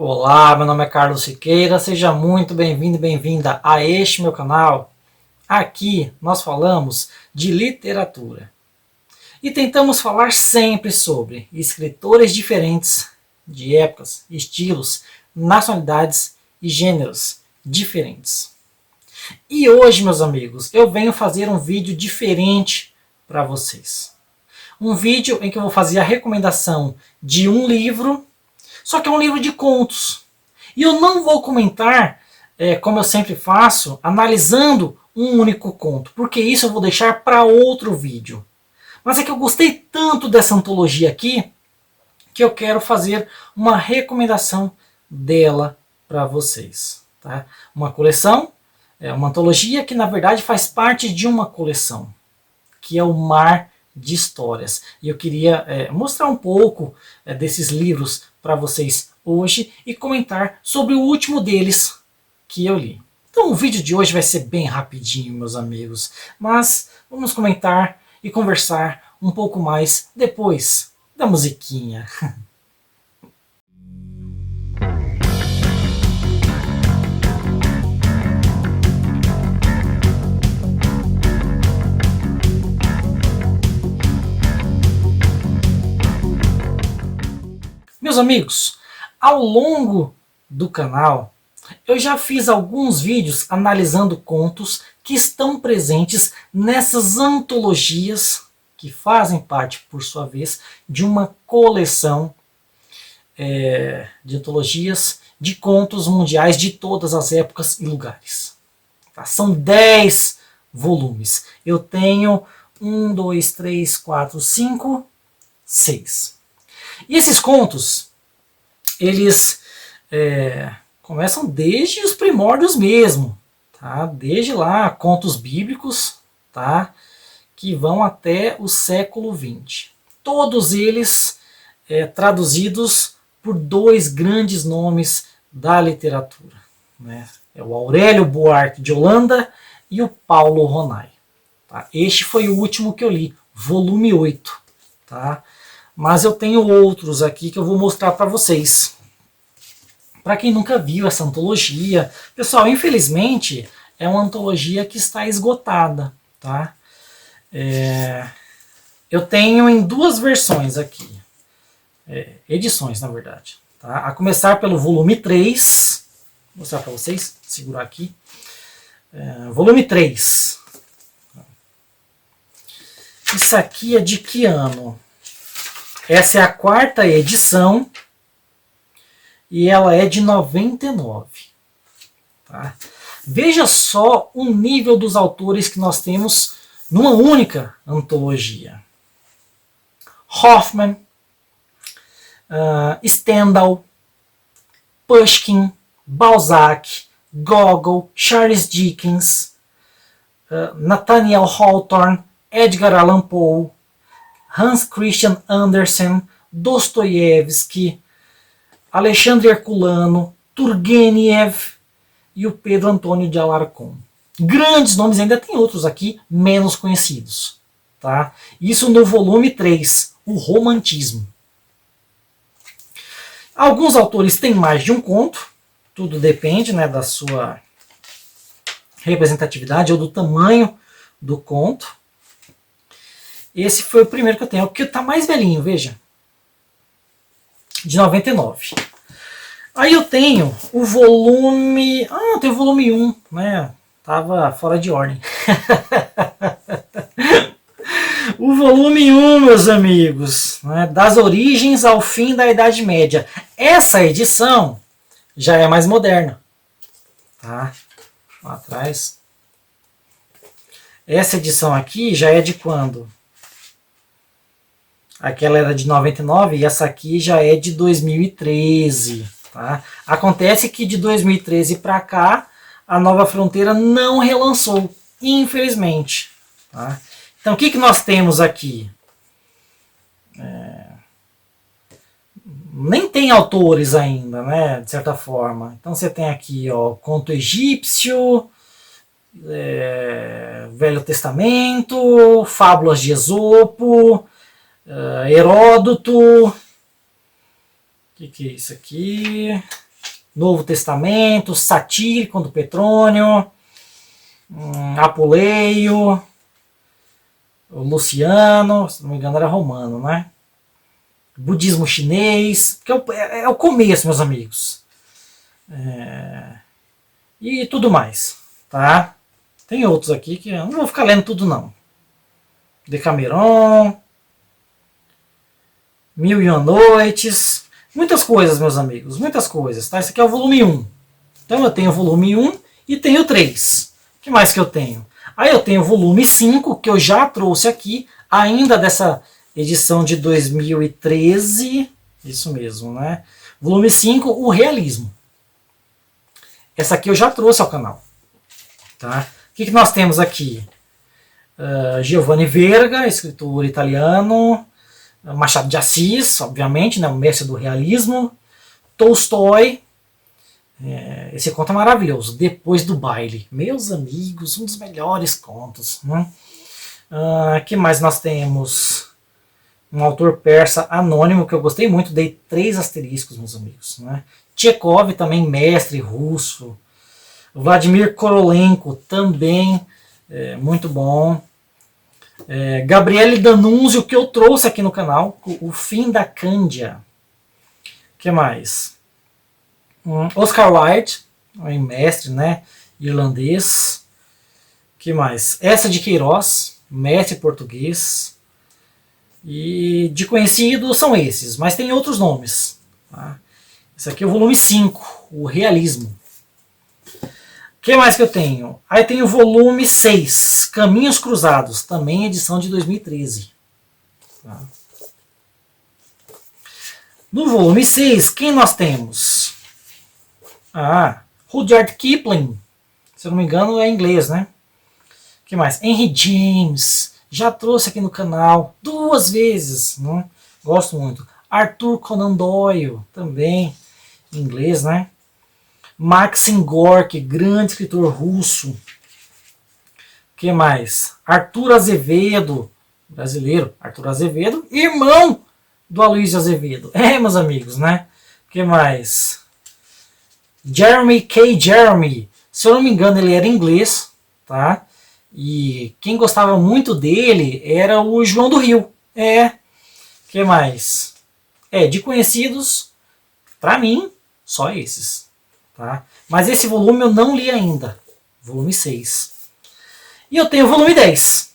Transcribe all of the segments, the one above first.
Olá, meu nome é Carlos Siqueira, seja muito bem-vindo e bem-vinda a este meu canal. Aqui nós falamos de literatura e tentamos falar sempre sobre escritores diferentes, de épocas, estilos, nacionalidades e gêneros diferentes. E hoje, meus amigos, eu venho fazer um vídeo diferente para vocês. Um vídeo em que eu vou fazer a recomendação de um livro, só que é um livro de contos. E eu não vou comentar, como eu sempre faço, analisando um único conto, porque isso eu vou deixar para outro vídeo. Mas é que eu gostei tanto dessa antologia aqui, que eu quero fazer uma recomendação dela para vocês. Tá? Uma coleção, uma antologia que na verdade faz parte de uma coleção, que é o Mar de Histórias. E eu queria mostrar um pouco desses livros para vocês hoje e comentar sobre o último deles que eu li. Então o vídeo de hoje vai ser bem rapidinho, meus amigos, mas vamos comentar e conversar um pouco mais depois da musiquinha. Meus amigos, ao longo do canal, eu já fiz alguns vídeos analisando contos que estão presentes nessas antologias que fazem parte, por sua vez, de uma coleção de antologias de contos mundiais de todas as épocas e lugares. Tá? São 10 volumes. Eu tenho 1, 2, 3, 4, 5, 6. E esses contos, eles começam desde os primórdios mesmo, tá? Desde lá, contos bíblicos, tá? Que vão até o século XX. Todos eles traduzidos por dois grandes nomes da literatura. Né? É o Aurélio Buarque de Holanda e o Paulo Ronay. Tá? Este foi o último que eu li, volume 8. Tá? Mas eu tenho outros aqui que eu vou mostrar para vocês. Para quem nunca viu essa antologia, pessoal, infelizmente é uma antologia que está esgotada. Tá? Eu tenho em duas versões aqui. Edições, na verdade. Tá? A começar pelo volume 3. Vou mostrar para vocês, segurar aqui. Volume 3. Isso aqui é de que ano? Essa é a quarta edição e ela é de 99. Tá? Veja só o nível dos autores que nós temos numa única antologia. Hoffman, Stendhal, Pushkin, Balzac, Gogol, Charles Dickens, Nathaniel Hawthorne, Edgar Allan Poe, Hans Christian Andersen, Dostoiévski, Alexandre Herculano, Turgenev e o Pedro Antônio de Alarcón. Grandes nomes, ainda tem outros aqui menos conhecidos. Tá? Isso no volume 3, o Romantismo. Alguns autores têm mais de um conto, tudo depende, né, da sua representatividade ou do tamanho do conto. Esse foi o primeiro que eu tenho, que está mais velhinho, veja. De 99. Aí eu tenho o volume... tem o volume 1, né? Tava fora de ordem. O volume 1, meus amigos, né? Das origens ao fim da Idade Média. Essa edição já é mais moderna. Tá? Lá atrás. Essa edição aqui já é de quando? Aquela era de 99 e essa aqui já é de 2013. Tá? Acontece que de 2013 para cá, a Nova Fronteira não relançou, infelizmente. Tá? Então o que nós temos aqui? Nem tem autores ainda, né, de certa forma. Então você tem aqui Conto Egípcio, Velho Testamento, Fábulas de Esopo, Heródoto. O que é isso aqui? Novo Testamento, Satírico do Petrônio, Apuleio, o Luciano, se não me engano era romano, né? Budismo chinês, que é o começo, meus amigos. E tudo mais, tá? Tem outros aqui que eu não vou ficar lendo tudo não. Decameron, Mil e Uma Noites, muitas coisas, meus amigos, muitas coisas, tá? Esse aqui é o volume 1. Então eu tenho o volume 1 e tenho o 3. O que mais que eu tenho? Aí eu tenho o volume 5, que eu já trouxe aqui, ainda dessa edição de 2013. Isso mesmo, né? Volume 5, o Realismo. Essa aqui eu já trouxe ao canal. Tá? O que nós temos aqui? Giovanni Verga, escritor italiano. Machado de Assis, obviamente, né? O mestre do realismo. Tolstói. Esse conto é maravilhoso. Depois do Baile. Meus amigos, um dos melhores contos. Né? Que mais nós temos? Um autor persa anônimo que eu gostei muito. Dei 3 asteriscos, meus amigos. Né? Tchekov, também mestre russo. Vladimir Korolenko, também muito bom. Gabriele D'Annunzio, que eu trouxe aqui no canal. O Fim da Cândia. O que mais? Oscar Wilde, um mestre, né, irlandês. Que mais? Essa de Queiroz, mestre português. E de conhecido são esses, mas tem outros nomes. Tá? Esse aqui é o volume 5, o Realismo. O que mais que eu tenho? Aí tem o volume 6, Caminhos Cruzados, também edição de 2013. Tá? No volume 6, quem nós temos? Rudyard Kipling, se eu não me engano é inglês, né? O que mais? Henry James, já trouxe aqui no canal 2 vezes, né? Gosto muito. Arthur Conan Doyle, também em inglês, né? Maxim Gorky, grande escritor russo. O que mais? Arthur Azevedo, brasileiro. Arthur Azevedo, irmão do Aloysio Azevedo. Meus amigos, né? O que mais? Jeremy K. Jeremy. Se eu não me engano, ele era inglês, tá? E quem gostava muito dele era o João do Rio. O que mais? De conhecidos, pra mim, só esses. Tá? Mas esse volume eu não li ainda. Volume 6. E eu tenho o volume 10.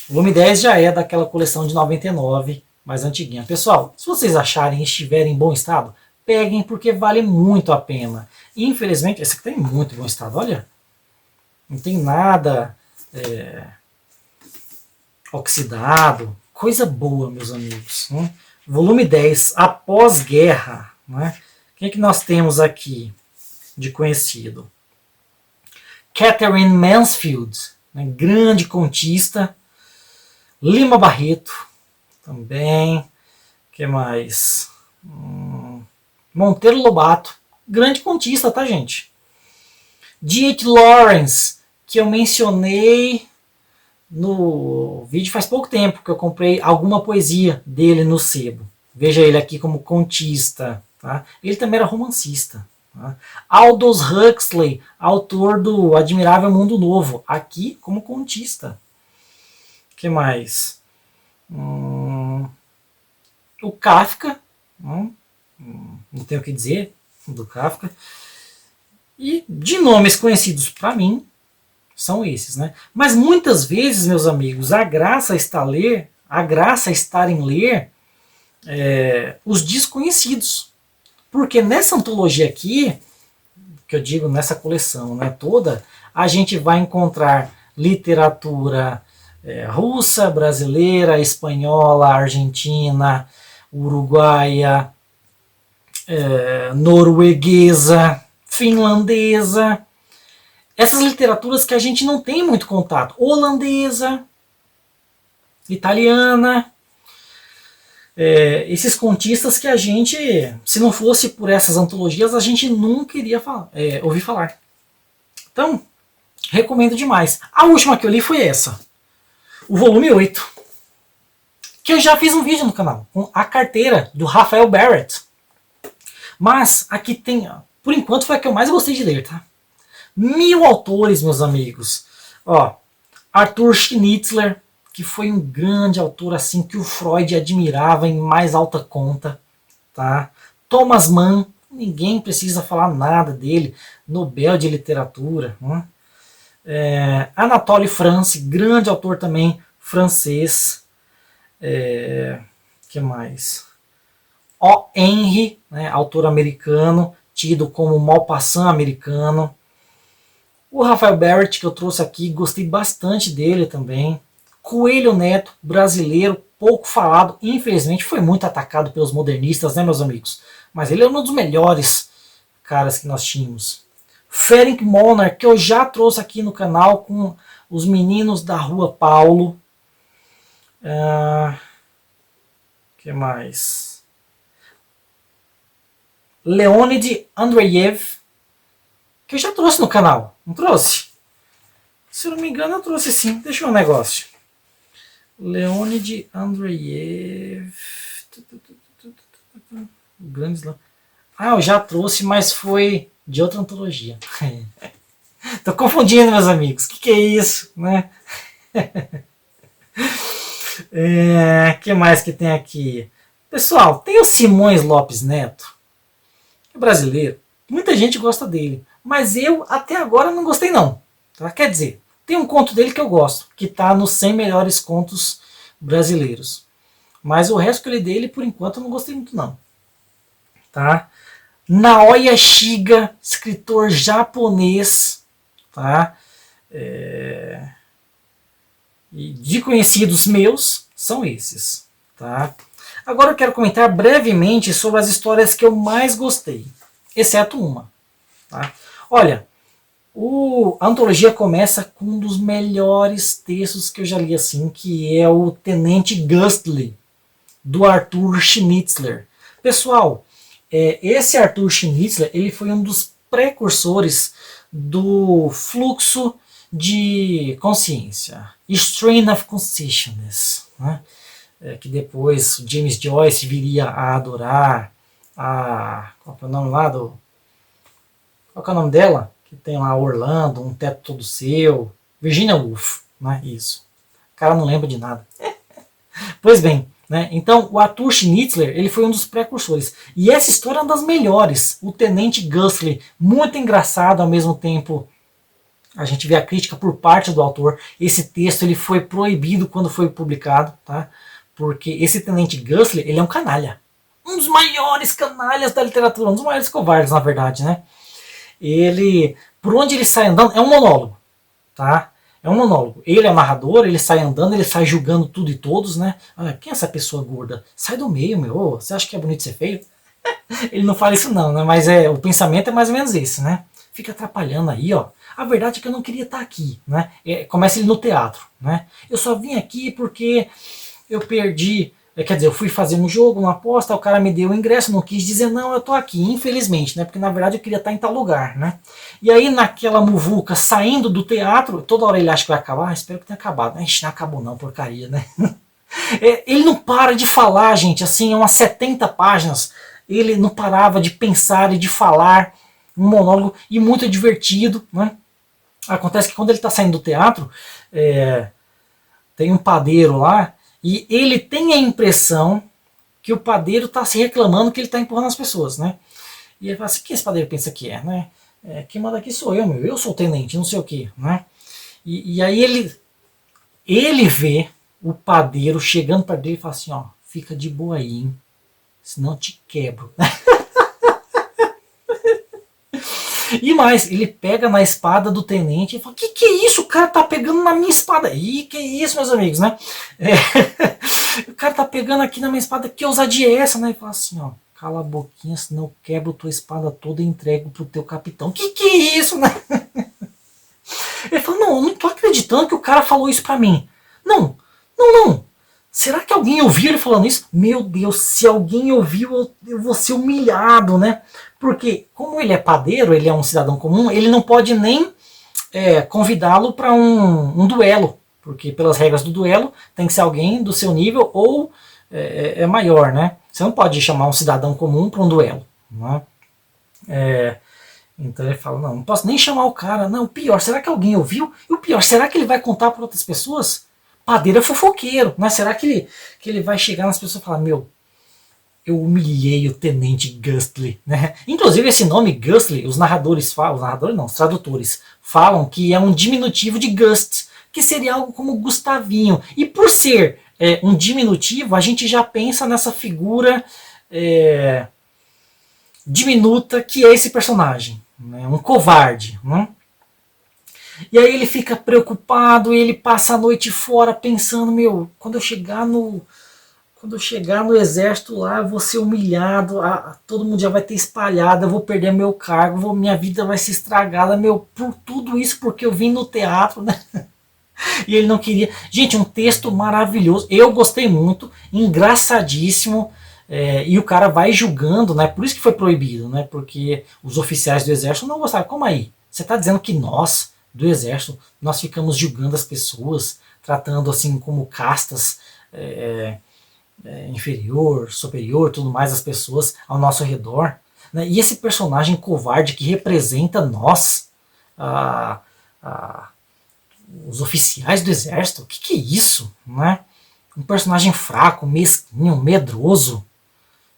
O volume 10 já é daquela coleção de 99, mais antiguinha. Pessoal, se vocês acharem e estiverem em bom estado, peguem porque vale muito a pena. Infelizmente, esse aqui está em muito bom estado. Olha, não tem nada oxidado. Coisa boa, meus amigos. Né? Volume 10, Após Guerra. Né? O que nós temos aqui de conhecido? Catherine Mansfield, né, grande contista. Lima Barreto, também. O que mais? Monteiro Lobato, grande contista, tá, gente? D.H. Lawrence, que eu mencionei no vídeo faz pouco tempo, que eu comprei alguma poesia dele no sebo. Veja ele aqui como contista. Tá? Ele também era romancista. Tá? Aldous Huxley, autor do Admirável Mundo Novo, aqui como contista. O que mais? O Kafka, não tenho o que dizer do Kafka. E de nomes conhecidos para mim, são esses. Né? Mas muitas vezes, meus amigos, a graça está em ler os desconhecidos. Porque nessa antologia aqui, que eu digo nessa coleção, né, toda, a gente vai encontrar literatura russa, brasileira, espanhola, argentina, uruguaia, norueguesa, finlandesa. Essas literaturas que a gente não tem muito contato. Holandesa, italiana. Esses contistas que a gente, se não fosse por essas antologias, a gente nunca iria ouvir falar. Então, recomendo demais. A última que eu li foi essa. O volume 8. Que eu já fiz um vídeo no canal. Com A Carteira, do Rafael Barrett. Mas aqui tem por enquanto foi a que eu mais gostei de ler, tá? 1000 autores, meus amigos. Ó, Arthur Schnitzler, que foi um grande autor assim que o Freud admirava em mais alta conta, tá? Thomas Mann, ninguém precisa falar nada dele, Nobel de Literatura, né? Anatole France, grande autor também francês. Que mais? O. Henry, né, autor americano, tido como Maupassant americano. O Rafael Barrett, que eu trouxe aqui, gostei bastante dele também. Coelho Neto, brasileiro, pouco falado, infelizmente foi muito atacado pelos modernistas, né, meus amigos? Mas ele é um dos melhores caras que nós tínhamos. Ferenc Molnar, que eu já trouxe aqui no canal com os meninos da Rua Paulo. Que mais? Leonid Andreyev, que eu já trouxe no canal, não trouxe? Se eu não me engano, eu trouxe sim. Deixa eu ver um negócio. Leonid Andreyev. Grandes lá. Eu já trouxe, mas foi de outra antologia. Tô confundindo, meus amigos. O que é isso, né? Que mais que tem aqui? Pessoal, tem o Simões Lopes Neto, que é brasileiro. Muita gente gosta dele, mas eu até agora não gostei não. Tá? Quer dizer, tem um conto dele que eu gosto, que está nos 100 melhores contos brasileiros. Mas o resto que eu li dele, por enquanto, eu não gostei muito não. Tá? Naoya Shiga, escritor japonês, tá? E de conhecidos meus, são esses. Tá? Agora eu quero comentar brevemente sobre as histórias que eu mais gostei, exceto uma. Tá? Olha, a antologia começa com um dos melhores textos que eu já li, assim, que é o Tenente Ghastly, do Arthur Schnitzler. Pessoal, esse Arthur Schnitzler, ele foi um dos precursores do fluxo de consciência, Strain of Consciousness, né? Que depois James Joyce viria a adorar. Qual é o nome lá do... Qual é o nome dela? Que tem lá Orlando, Um Teto Todo Seu, Virginia Woolf, né? Isso. O cara não lembra de nada. Pois bem, né? Então o Arthur Schnitzler, ele foi um dos precursores. E essa história é uma das melhores. O Tenente Ghastly, muito engraçado ao mesmo tempo. A gente vê a crítica por parte do autor. Esse texto ele foi proibido quando foi publicado, tá? Porque esse Tenente Ghastly, ele é um canalha. Um dos maiores canalhas da literatura, um dos maiores covardes, na verdade, né? Ele, por onde ele sai andando, é um monólogo, tá? É um monólogo. Ele é narrador, ele sai andando, ele sai julgando tudo e todos, né? Quem é essa pessoa gorda? Sai do meio, meu. Você acha que é bonito ser feio? Ele não fala isso não, né? Mas o pensamento é mais ou menos esse, né? Fica atrapalhando aí, ó. A verdade é que eu não queria estar aqui, né? Começa ele no teatro, né? Eu só vim aqui porque eu perdi... Quer dizer, eu fui fazer um jogo, uma aposta, o cara me deu o ingresso, não quis dizer não, eu tô aqui, infelizmente, né? Porque na verdade eu queria estar em tal lugar, né? E aí naquela muvuca, saindo do teatro, toda hora ele acha que vai acabar, espero que tenha acabado. Ixi, não acabou não, porcaria, né? Ele não para de falar, gente, assim, umas 70 páginas, ele não parava de pensar e de falar, um monólogo, e muito divertido, né? Acontece que quando ele está saindo do teatro, tem um padeiro lá, e ele tem a impressão que o padeiro está se reclamando que ele está empurrando as pessoas, né? E ele fala assim, o que esse padeiro pensa que é, né? Quem manda aqui sou eu, meu. Eu sou o tenente, não sei o que, né? E aí ele vê o padeiro chegando para dele e fala assim, ó, fica de boa aí, hein? Senão eu te quebro. E mais, ele pega na espada do tenente e fala, que é isso? O cara tá pegando na minha espada. Ih, que isso, meus amigos, né? O cara tá pegando aqui na minha espada, que ousadia é essa, né? E fala assim, ó, cala a boquinha, senão eu quebro tua espada toda e entrego pro teu capitão. Que é isso, né? Ele fala, não, eu não tô acreditando que o cara falou isso pra mim. Não. Será que alguém ouviu ele falando isso? Meu Deus, se alguém ouviu, eu vou ser humilhado, né? Porque, como ele é padeiro, ele é um cidadão comum, ele não pode nem convidá-lo para um duelo. Porque, pelas regras do duelo, tem que ser alguém do seu nível ou maior, né? Você não pode chamar um cidadão comum para um duelo. Né? Então ele fala, não posso nem chamar o cara. Não, o pior, será que alguém ouviu? E o pior, será que ele vai contar para outras pessoas? Padeiro é fofoqueiro, né? Será que ele vai chegar nas pessoas e falar, meu, eu humilhei o Tenente Gustly, né? Inclusive esse nome Gustly, os narradores não, os tradutores falam que é um diminutivo de Gust, que seria algo como Gustavinho. E por ser um diminutivo, a gente já pensa nessa figura diminuta que é esse personagem, né? Um covarde, né? E aí ele fica preocupado, ele passa a noite fora pensando, meu, quando eu chegar no exército lá, eu vou ser humilhado, todo mundo já vai ter espalhado, eu vou perder meu cargo, minha vida vai ser estragada, meu, por tudo isso porque eu vim no teatro, né? E ele não queria. Gente, um texto maravilhoso, eu gostei muito, engraçadíssimo, e o cara vai julgando, né? Por isso que foi proibido, né? Porque os oficiais do exército não gostaram. Como aí? Você está dizendo que nós, do exército, nós ficamos julgando as pessoas, tratando assim como castas inferior, superior, tudo mais, as pessoas ao nosso redor. Né? E esse personagem covarde que representa nós, a, a, os oficiais do exército, o que é isso? Né? Um personagem fraco, mesquinho, medroso,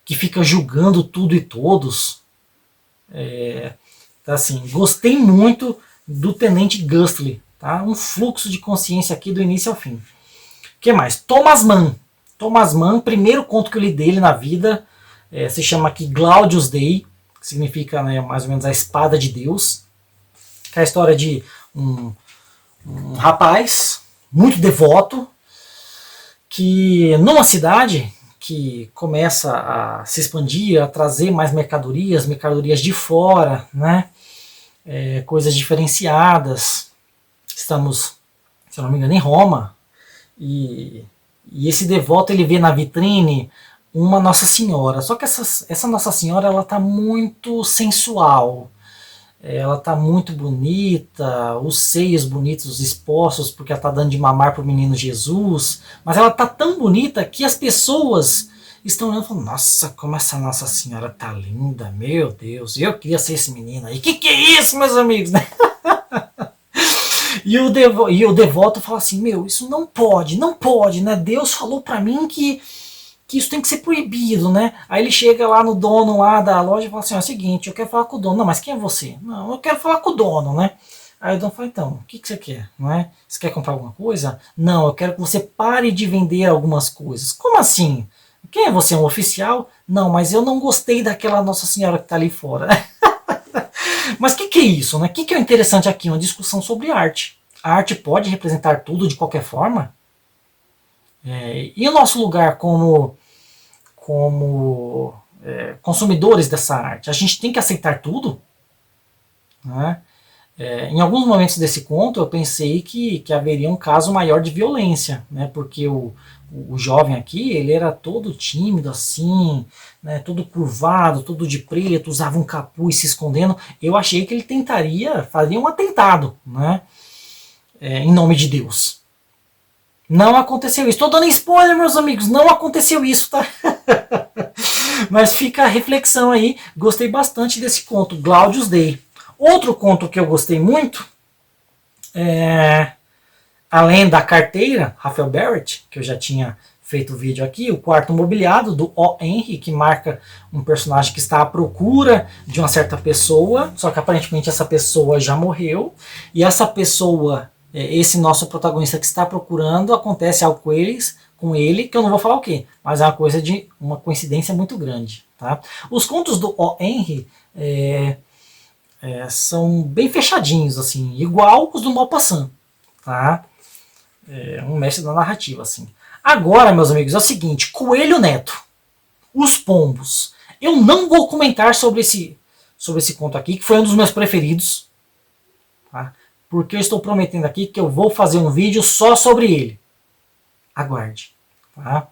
que fica julgando tudo e todos. Então, assim, gostei muito do Tenente Gustly. Tá? Um fluxo de consciência aqui do início ao fim. O que mais? Thomas Mann. Thomas Mann, primeiro conto que eu li dele na vida, se chama aqui Glaudius Day, que significa, né, mais ou menos a espada de Deus. Que é a história de um rapaz muito devoto, que numa cidade que começa a se expandir, a trazer mais mercadorias de fora, né, coisas diferenciadas. Estamos, se eu não me engano, em Roma, e esse devoto ele vê na vitrine uma Nossa Senhora. Só que essa Nossa Senhora ela tá muito sensual. Ela tá muito bonita, os seios bonitos expostos porque ela tá dando de mamar pro menino Jesus. Mas ela tá tão bonita que as pessoas estão olhando e falando, nossa, como essa Nossa Senhora tá linda, meu Deus, eu queria ser esse menino aí. Que é isso, meus amigos? E o devoto fala assim, meu, isso não pode, né? Deus falou pra mim que isso tem que ser proibido, né? Aí ele chega lá no dono lá da loja e fala assim, ó, é o seguinte, eu quero falar com o dono. Não, mas quem é você? Não, eu quero falar com o dono, né? Aí o dono fala, então, o que você quer? Não é? Você quer comprar alguma coisa? Não, eu quero que você pare de vender algumas coisas. Como assim? Quem é você? Um oficial? Não, mas eu não gostei daquela Nossa Senhora que tá ali fora. Mas o que é isso? Né? O que é o interessante aqui? Uma discussão sobre arte. A arte pode representar tudo de qualquer forma? E o nosso lugar como consumidores dessa arte? A gente tem que aceitar tudo? Né? Em alguns momentos desse conto eu pensei que haveria um caso maior de violência, né? Porque o jovem aqui ele era todo tímido assim, né? Todo curvado, todo de preto, usava um capuz se escondendo. Eu achei que ele faria um atentado, né? Em nome de Deus. Não aconteceu isso. Estou dando spoiler, meus amigos. Não aconteceu isso, tá? Mas fica a reflexão aí. Gostei bastante desse conto, Glaudius Day. Outro conto que eu gostei muito, além da carteira, Rafael Barrett, que eu já tinha feito o vídeo aqui, o Quarto Mobiliado, do O. Henry, que marca um personagem que está à procura de uma certa pessoa, só que aparentemente essa pessoa já morreu, e essa pessoa, esse nosso protagonista que está procurando, acontece algo com ele, que eu não vou falar o que, mas é uma coincidência muito grande. Tá? Os contos do O. Henry são bem fechadinhos, assim, igual os do Maupassant, tá? Um mestre da narrativa, assim. Agora, meus amigos, é o seguinte, Coelho Neto, Os Pombos. Eu não vou comentar sobre esse conto aqui, que foi um dos meus preferidos, tá? Porque eu estou prometendo aqui que eu vou fazer um vídeo só sobre ele. Aguarde. Tá?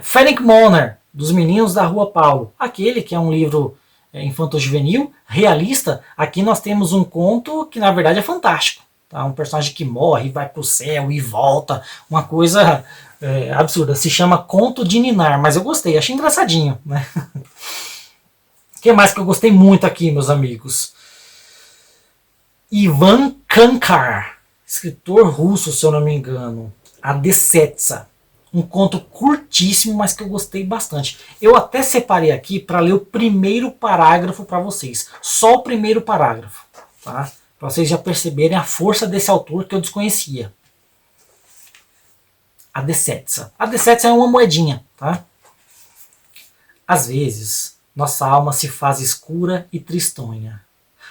Fennec Monner, dos Meninos da Rua Paulo. Aquele que é um livro infanto-juvenil, realista. Aqui nós temos um conto que na verdade é fantástico. Tá? Um personagem que morre, vai pro céu e volta. Uma coisa absurda. Se chama Conto de Ninar, mas eu gostei, achei engraçadinho. Né? O que mais que eu gostei muito aqui, meus amigos? Ivan Kankar, escritor russo, se eu não me engano. A Desetsa. Um conto curtíssimo, mas que eu gostei bastante. Eu até separei aqui para ler o primeiro parágrafo para vocês. Só o primeiro parágrafo, tá? Para vocês já perceberem a força desse autor que eu desconhecia. A Desetsa. A Desetsa é uma moedinha, tá? Às vezes, nossa alma se faz escura e tristonha,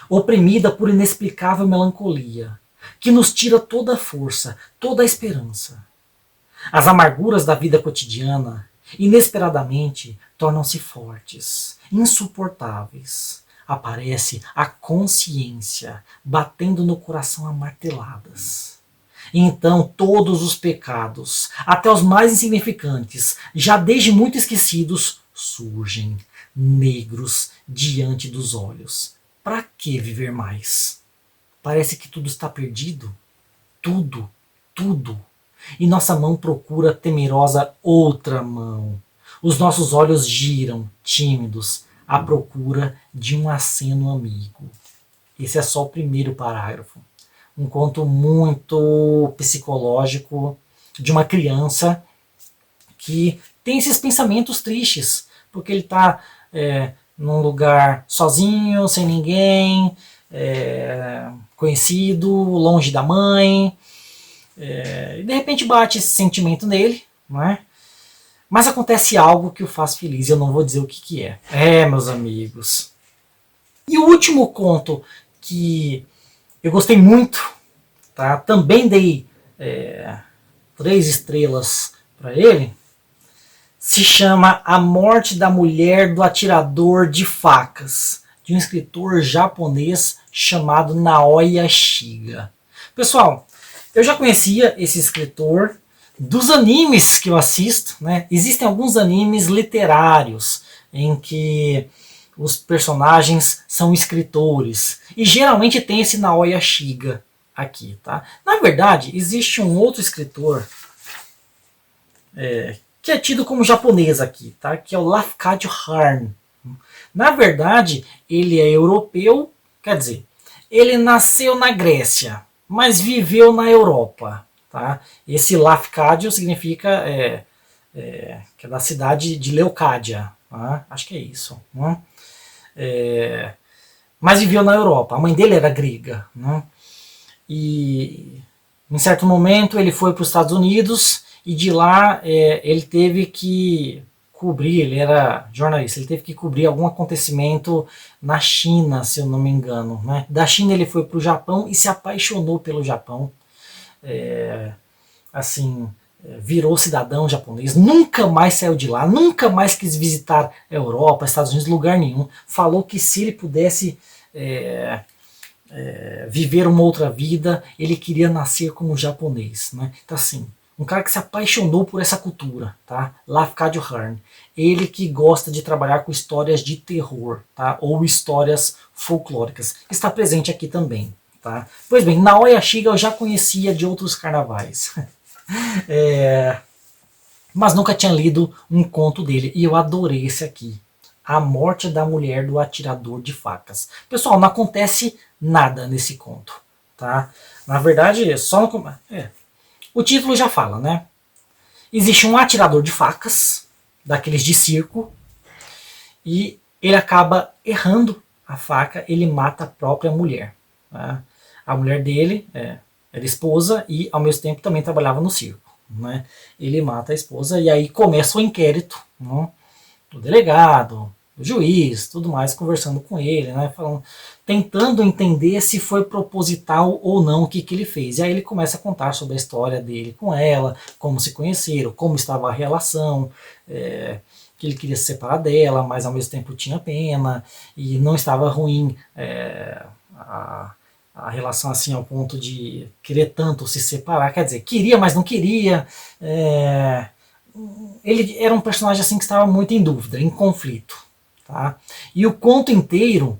oprimida por inexplicável melancolia, que nos tira toda a força, toda a esperança. As amarguras da vida cotidiana, inesperadamente, tornam-se fortes, insuportáveis. Aparece a consciência, batendo no coração a marteladas. E então todos os pecados, até os mais insignificantes, já desde muito esquecidos, surgem, negros, diante dos olhos. Para que viver mais? Parece que tudo está perdido. Tudo, tudo. E nossa mão procura temerosa outra mão. Os nossos olhos giram, tímidos, à procura de um aceno amigo. Esse é só o primeiro parágrafo. Um conto muito psicológico de uma criança que tem esses pensamentos tristes, porque ele está num lugar sozinho, sem ninguém, conhecido, longe da mãe, e de repente bate esse sentimento nele, não é? Mas acontece algo que o faz feliz, eu não vou dizer o que é. Meus amigos. E o último conto que eu gostei muito, tá? Também dei 3 estrelas para ele, se chama A Morte da Mulher do Atirador de Facas, de um escritor japonês chamado Naoya Shiga. Pessoal, eu já conhecia esse escritor dos animes que eu assisto, né? Existem alguns animes literários em que os personagens são escritores, e geralmente tem esse Naoya Shiga aqui, tá? Na verdade, existe um outro escritor que é tido como japonês aqui, tá? Que é o Lafcadio Hearn. Na verdade, ele é europeu, quer dizer, ele nasceu na Grécia, mas viveu na Europa, tá? Esse Lafcadio significa que é da cidade de Leucádia, tá? Acho que é isso, né? Mas viveu na Europa. A mãe dele era grega, né? E em certo momento ele foi para os Estados Unidos e de lá ele teve que cobrir, ele era jornalista, ele teve que cobrir algum acontecimento na China, se eu não me engano, né? Da China ele foi para o Japão e se apaixonou pelo Japão, virou cidadão japonês, nunca mais saiu de lá, nunca mais quis visitar a Europa, Estados Unidos, lugar nenhum. Falou que se ele pudesse viver uma outra vida, ele queria nascer como japonês, né? Então assim, um cara que se apaixonou por essa cultura, tá? Lafcadio Hearn. Ele que gosta de trabalhar com histórias de terror, tá? Ou histórias folclóricas. Está presente aqui também, tá? Pois bem, Naoya Shiga eu já conhecia de outros carnavais. Mas nunca tinha lido um conto dele. E eu adorei esse aqui. A Morte da Mulher do Atirador de Facas. Pessoal, não acontece nada nesse conto, tá? Na verdade, só no... O título já fala, né? Existe um atirador de facas, daqueles de circo, e ele acaba errando a faca, ele mata a própria mulher. Tá? A mulher dele era esposa e ao mesmo tempo também trabalhava no circo. Né? Ele mata a esposa e aí começa o inquérito, né? Do delegado, do juiz, tudo mais, conversando com ele, né? Tentando entender se foi proposital ou não o que ele fez. E aí ele começa a contar sobre a história dele com ela, como se conheceram, como estava a relação, que ele queria se separar dela, mas ao mesmo tempo tinha pena, e não estava ruim a relação assim ao ponto de querer tanto se separar, quer dizer, queria, mas não queria. Ele era um personagem assim que estava muito em dúvida, em conflito. Tá? E o conto inteiro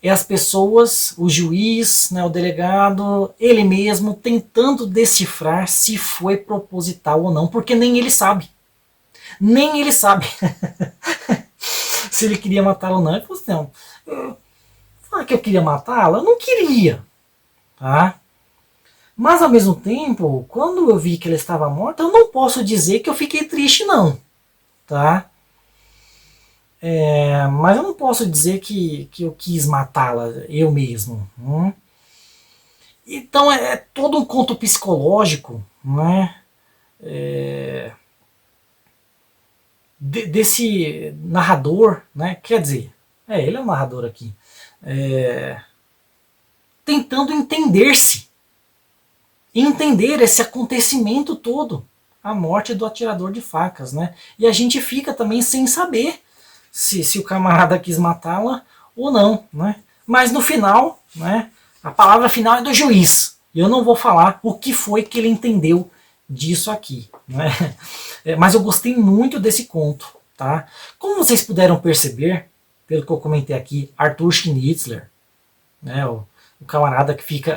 é as pessoas, o juiz, né, o delegado, ele mesmo tentando decifrar se foi proposital ou não, porque nem ele sabe. Nem ele sabe. se ele queria matá-la ou não. Ele falou assim, não, falar que eu queria matá-la, eu não queria, tá? Mas ao mesmo tempo, quando eu vi que ela estava morta, eu não posso dizer que eu fiquei triste não, tá? Mas eu não posso dizer que eu quis matá-la eu mesmo. Então é todo um conto psicológico, né? Desse narrador, né? Quer dizer, ele é o narrador aqui, tentando entender esse acontecimento todo, a morte do atirador de facas, né? E a gente fica também sem saber se o camarada quis matá-la ou não, né? Mas no final, né? A palavra final é do juiz. E eu não vou falar o que foi que ele entendeu disso aqui, né? Mas eu gostei muito desse conto, tá? Como vocês puderam perceber, pelo que eu comentei aqui, Arthur Schnitzler, né? O camarada que fica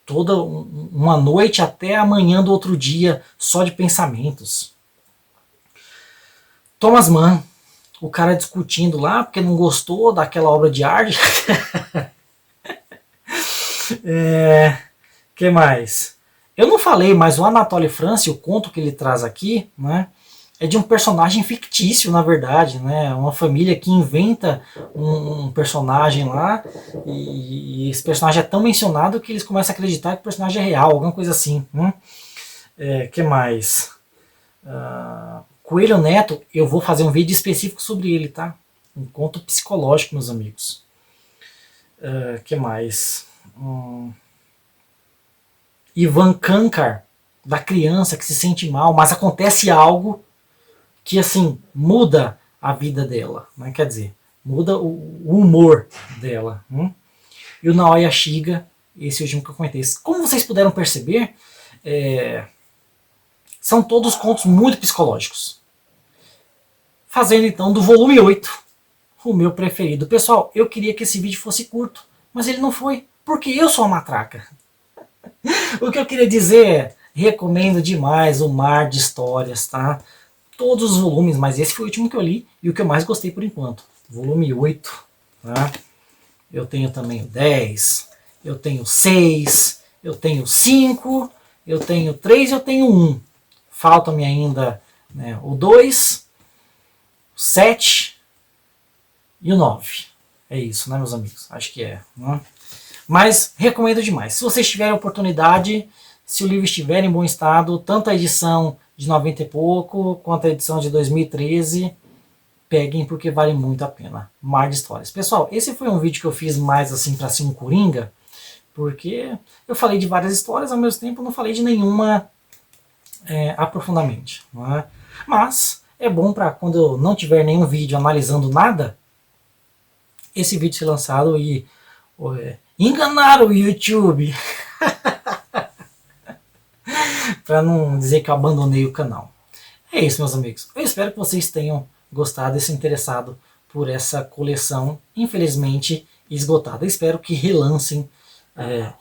toda uma noite até amanhã do outro dia só de pensamentos. Thomas Mann, o cara discutindo lá porque não gostou daquela obra de arte. Que mais? Eu não falei, mas o Anatole France, o conto que ele traz aqui, né, é de um personagem fictício, na verdade, né? Uma família que inventa um personagem lá e esse personagem é tão mencionado que eles começam a acreditar que o personagem é real, alguma coisa assim. Que mais? Coelho Neto, eu vou fazer um vídeo específico sobre ele, tá? Um conto psicológico, meus amigos. Que mais? Ivan Kankar, da criança que se sente mal, mas acontece algo que assim muda a vida dela, né? Quer dizer, muda o humor dela. E o Naoya Shiga, esse último que eu comentei. Como vocês puderam perceber, são todos contos muito psicológicos. Fazendo então do volume 8 o meu preferido. Pessoal, eu queria que esse vídeo fosse curto, mas ele não foi, porque eu sou a matraca. O que eu queria dizer é, recomendo demais o Mar de Histórias, tá? Todos os volumes, mas esse foi o último que eu li e o que eu mais gostei por enquanto. Volume 8, tá? Eu tenho também o 10, eu tenho 6, eu tenho 5, eu tenho 3 e eu tenho 1. Falta-me ainda, né, o 2, o 7 e o 9. É isso, né, meus amigos? Acho que é. Né? Mas recomendo demais. Se vocês tiverem oportunidade, se o livro estiver em bom estado, tanto a edição de 90 e pouco, quanto a edição de 2013, peguem porque vale muito a pena. Mar de Histórias. Pessoal, esse foi um vídeo que eu fiz mais assim para ser um coringa, porque eu falei de várias histórias, ao mesmo tempo não falei de nenhuma aprofundamente. Não é? Mas é bom para quando eu não tiver nenhum vídeo analisando nada, esse vídeo ser lançado e enganar o YouTube. Para não dizer que eu abandonei o canal. É isso, meus amigos. Eu espero que vocês tenham gostado e se interessado por essa coleção, infelizmente esgotada. Eu espero que relancem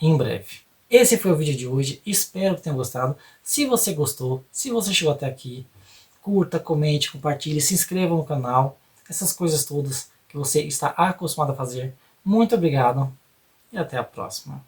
em breve. Esse foi o vídeo de hoje. Espero que tenham gostado. Se você gostou, se você chegou até aqui, curta, comente, compartilhe, se inscreva no canal. Essas coisas todas que você está acostumado a fazer. Muito obrigado e até a próxima.